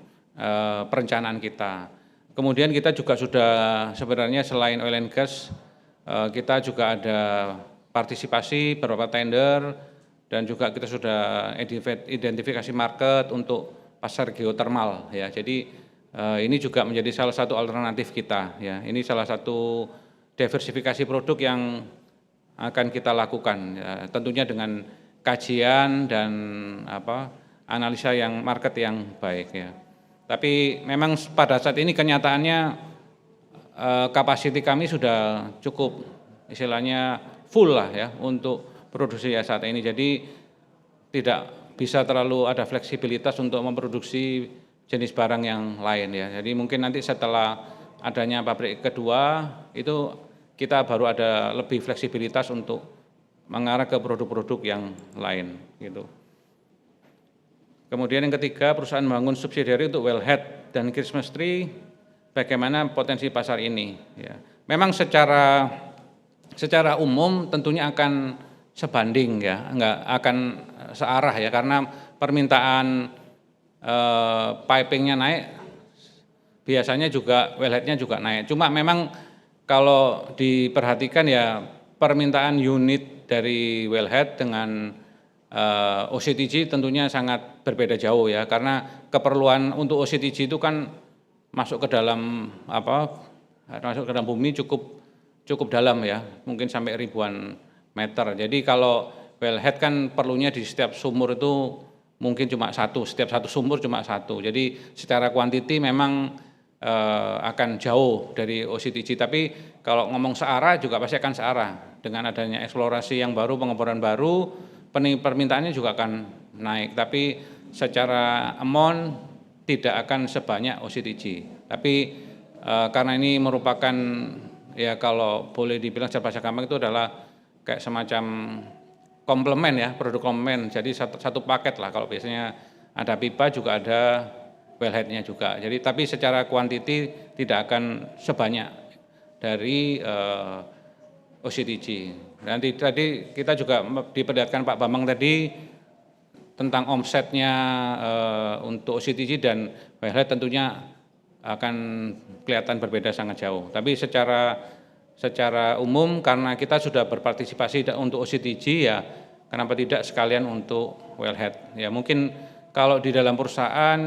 perencanaan kita. Kemudian kita juga sudah sebenarnya selain oil and gas, kita juga ada partisipasi beberapa tender dan juga kita sudah identifikasi market untuk pasar geothermal ya. Jadi ini juga menjadi salah satu alternatif kita ya. Ini salah satu diversifikasi produk yang akan kita lakukan ya, tentunya dengan kajian dan analisa yang market yang baik ya. Tapi memang pada saat ini kenyataannya kapasiti kami sudah cukup istilahnya full lah ya untuk produksi ya saat ini. Jadi tidak bisa terlalu ada fleksibilitas untuk memproduksi jenis barang yang lain ya. Jadi mungkin nanti setelah adanya pabrik kedua itu kita baru ada lebih fleksibilitas untuk mengarah ke produk-produk yang lain gitu. Kemudian yang ketiga, perusahaan membangun subsidiary untuk wellhead dan Christmas tree, bagaimana potensi pasar ini ya. Memang secara umum tentunya akan sebanding ya, enggak akan searah ya, karena permintaan pipingnya naik, biasanya juga wellheadnya juga naik. Cuma memang kalau diperhatikan ya permintaan unit dari wellhead dengan OCTG tentunya sangat berbeda jauh ya, karena keperluan untuk OCTG itu kan masuk ke dalam masuk ke dalam bumi cukup dalam ya, mungkin sampai ribuan meter. Jadi kalau wellhead kan perlunya di setiap sumur itu mungkin cuma satu, setiap satu sumur cuma satu. Jadi secara kuantiti memang akan jauh dari OCTG. Tapi kalau ngomong searah juga pasti akan searah. Dengan adanya eksplorasi yang baru, pengeboran baru, permintaannya juga akan naik. Tapi secara amount tidak akan sebanyak OCTG. Tapi karena ini merupakan ya kalau boleh dibilang secara bahasa gampang itu adalah kayak semacam komplement ya, produk komplement. Jadi satu paket lah, kalau biasanya ada pipa juga ada wellheadnya juga. Jadi tapi secara kuantiti tidak akan sebanyak dari OCTG. Nanti tadi kita juga diperlihatkan Pak Bambang tadi tentang omsetnya untuk OCTG dan wellhead tentunya akan kelihatan berbeda sangat jauh. Tapi secara umum karena kita sudah berpartisipasi untuk OCTG ya kenapa tidak sekalian untuk wellhead. Ya mungkin kalau di dalam perusahaan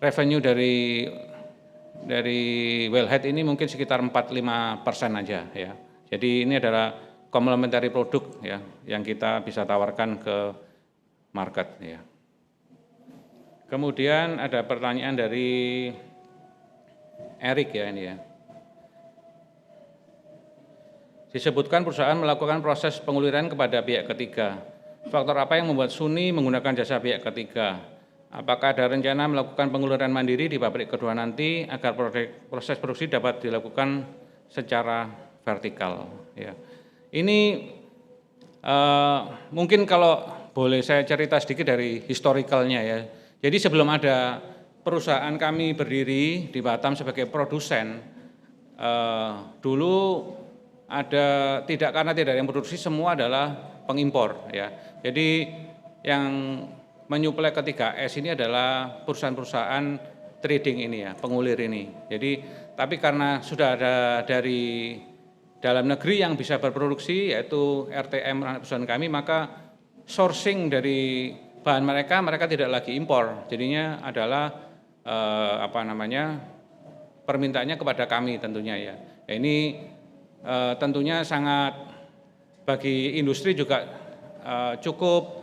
revenue dari wellhead ini mungkin sekitar 4-5% aja ya. Jadi ini adalah complementary produk ya yang kita bisa tawarkan ke market ya. Kemudian ada pertanyaan dari Erik ya ini ya. Disebutkan perusahaan melakukan proses penguliran kepada pihak ketiga. Faktor apa yang membuat Suni menggunakan jasa pihak ketiga? Apakah ada rencana melakukan penguliran mandiri di pabrik kedua nanti agar proses produksi dapat dilakukan secara vertikal? Ya. Ini mungkin kalau boleh saya cerita sedikit dari historicalnya ya. Jadi sebelum ada perusahaan kami berdiri di Batam sebagai produsen, dulu karena tidak ada yang produksi, semua adalah pengimpor ya. Jadi yang menyuplai ke 3S ini adalah perusahaan-perusahaan trading ini ya, pengulir ini. Jadi tapi karena sudah ada dari dalam negeri yang bisa berproduksi yaitu RTM perusahaan kami, maka sourcing dari bahan mereka tidak lagi impor. Jadinya adalah permintaannya kepada kami tentunya ya. Ini tentunya sangat bagi industri juga cukup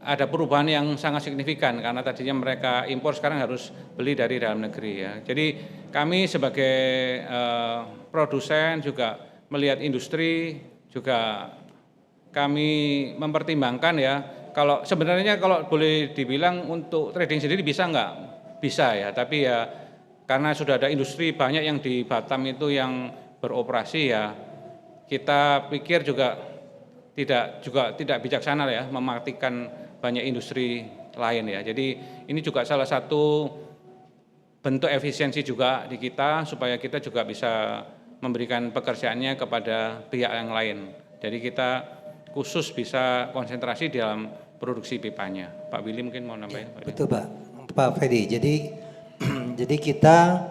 ada perubahan yang sangat signifikan karena tadinya mereka impor, sekarang harus beli dari dalam negeri ya. Jadi kami sebagai produsen juga melihat industri, juga kami mempertimbangkan ya, kalau sebenarnya kalau boleh dibilang untuk trading sendiri bisa nggak? Bisa ya, tapi ya karena sudah ada industri banyak yang di Batam itu yang beroperasi ya, kita pikir juga tidak bijaksana ya mematikan banyak industri lain ya. Jadi ini juga salah satu bentuk efisiensi juga di kita supaya kita juga bisa memberikan pekerjaannya kepada pihak yang lain. Jadi kita khusus bisa konsentrasi dalam produksi pipanya. Pak Willy mungkin mau nambahin. Betul Pak Freddy. Jadi kita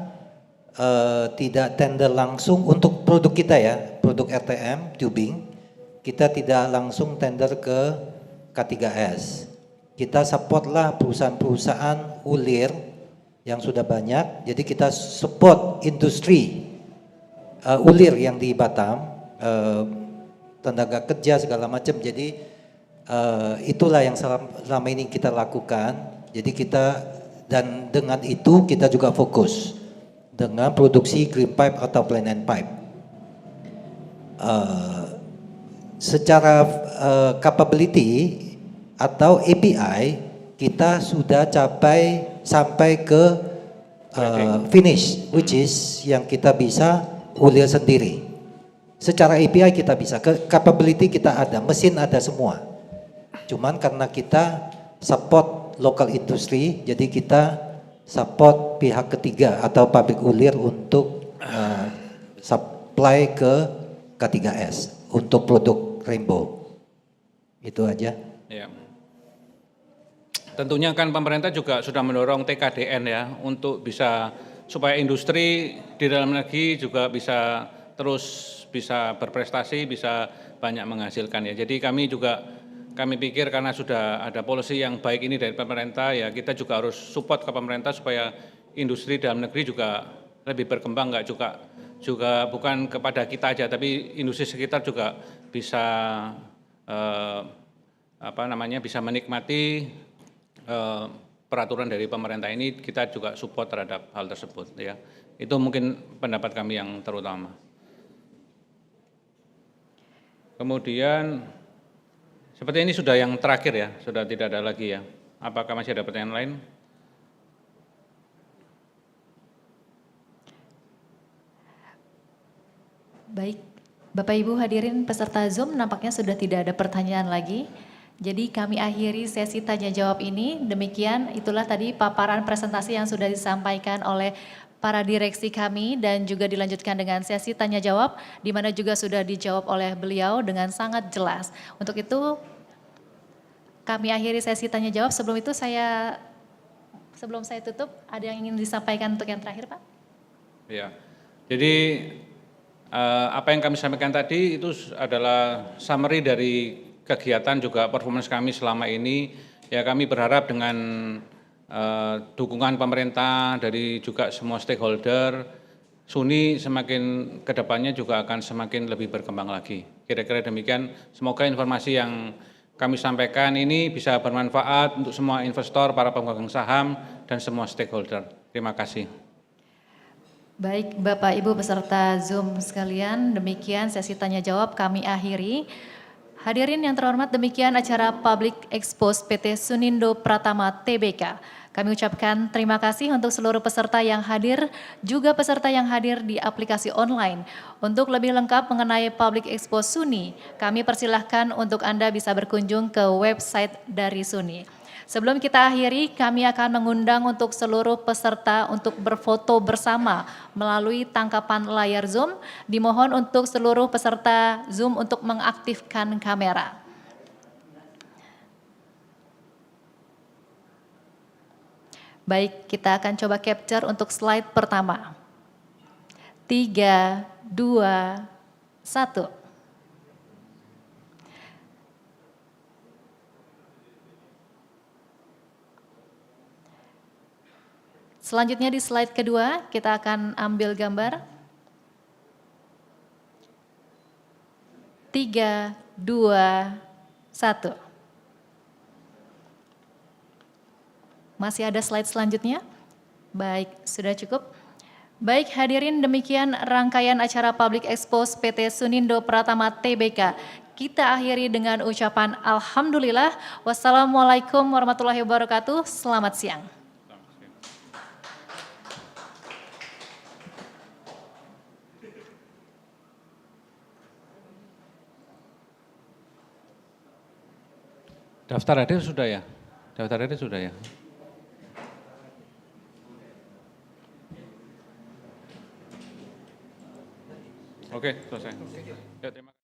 tidak tender langsung untuk produk kita ya, produk RTM tubing. Kita tidak langsung tender ke K3S. Kita supportlah perusahaan-perusahaan ulir yang sudah banyak. Jadi kita support industri ulir yang di Batam, tenaga kerja segala macam. Jadi itulah yang selama ini kita lakukan. Jadi dan dengan itu kita juga fokus dengan produksi green pipe atau plain end pipe. Secara capability atau API kita sudah sampai ke finish, which is yang kita bisa ulir sendiri. Secara API kita bisa, capability kita ada, mesin ada semua. Cuman karena kita support local industry, jadi kita support pihak ketiga atau pabrik ulir untuk supply ke K3S untuk produk Rainbow. Itu aja. Ya. Tentunya kan pemerintah juga sudah mendorong TKDN ya untuk bisa supaya industri di dalam negeri juga bisa terus bisa berprestasi, bisa banyak menghasilkan ya. Jadi kami pikir karena sudah ada polisi yang baik ini dari pemerintah ya, kita juga harus support ke pemerintah supaya industri dalam negeri juga lebih berkembang, nggak juga bukan kepada kita aja, tapi industri sekitar juga bisa bisa menikmati peraturan dari pemerintah ini. Kita juga support terhadap hal tersebut ya. Itu mungkin pendapat kami yang terutama. Kemudian seperti ini sudah yang terakhir ya, sudah tidak ada lagi ya. Apakah masih ada pertanyaan lain? Baik, Bapak Ibu hadirin peserta Zoom, nampaknya sudah tidak ada pertanyaan lagi. Jadi kami akhiri sesi tanya jawab ini. Demikian, itulah tadi paparan presentasi yang sudah disampaikan oleh para direksi kami dan juga dilanjutkan dengan sesi tanya jawab, di mana juga sudah dijawab oleh beliau dengan sangat jelas. Untuk itu kami akhiri sesi tanya jawab. Sebelum saya tutup, ada yang ingin disampaikan untuk yang terakhir, Pak? Ya, jadi apa yang kami sampaikan tadi itu adalah summary dari kegiatan juga performance kami selama ini. Ya, kami berharap dengan dukungan pemerintah dari juga semua stakeholder, SUNI semakin kedepannya juga akan semakin lebih berkembang lagi. Kira-kira demikian. Semoga informasi yang kami sampaikan ini bisa bermanfaat untuk semua investor, para pemegang saham, dan semua stakeholder. Terima kasih. Baik, Bapak Ibu peserta Zoom sekalian, demikian sesi tanya jawab kami akhiri. Hadirin yang terhormat, demikian acara Public Expose PT Sunindo Pratama Tbk. Kami ucapkan terima kasih untuk seluruh peserta yang hadir, juga peserta yang hadir di aplikasi online. Untuk lebih lengkap mengenai Public Expose SUNI, kami persilahkan untuk Anda bisa berkunjung ke website dari SUNI. Sebelum kita akhiri, kami akan mengundang untuk seluruh peserta untuk berfoto bersama melalui tangkapan layar Zoom. Dimohon untuk seluruh peserta Zoom untuk mengaktifkan kamera. Baik, kita akan coba capture untuk slide pertama. 3, 2, 1. Selanjutnya di slide kedua, kita akan ambil gambar. 3, 2, 1. Masih ada slide selanjutnya? Baik, sudah cukup. Baik hadirin, demikian rangkaian acara Public Expose PT Sunindo Pratama Tbk. Kita akhiri dengan ucapan Alhamdulillah. Wassalamualaikum warahmatullahi wabarakatuh. Selamat siang. Daftar hadir sudah ya? Daftar hadir sudah ya? Oke, selesai. Ya, terima kasih.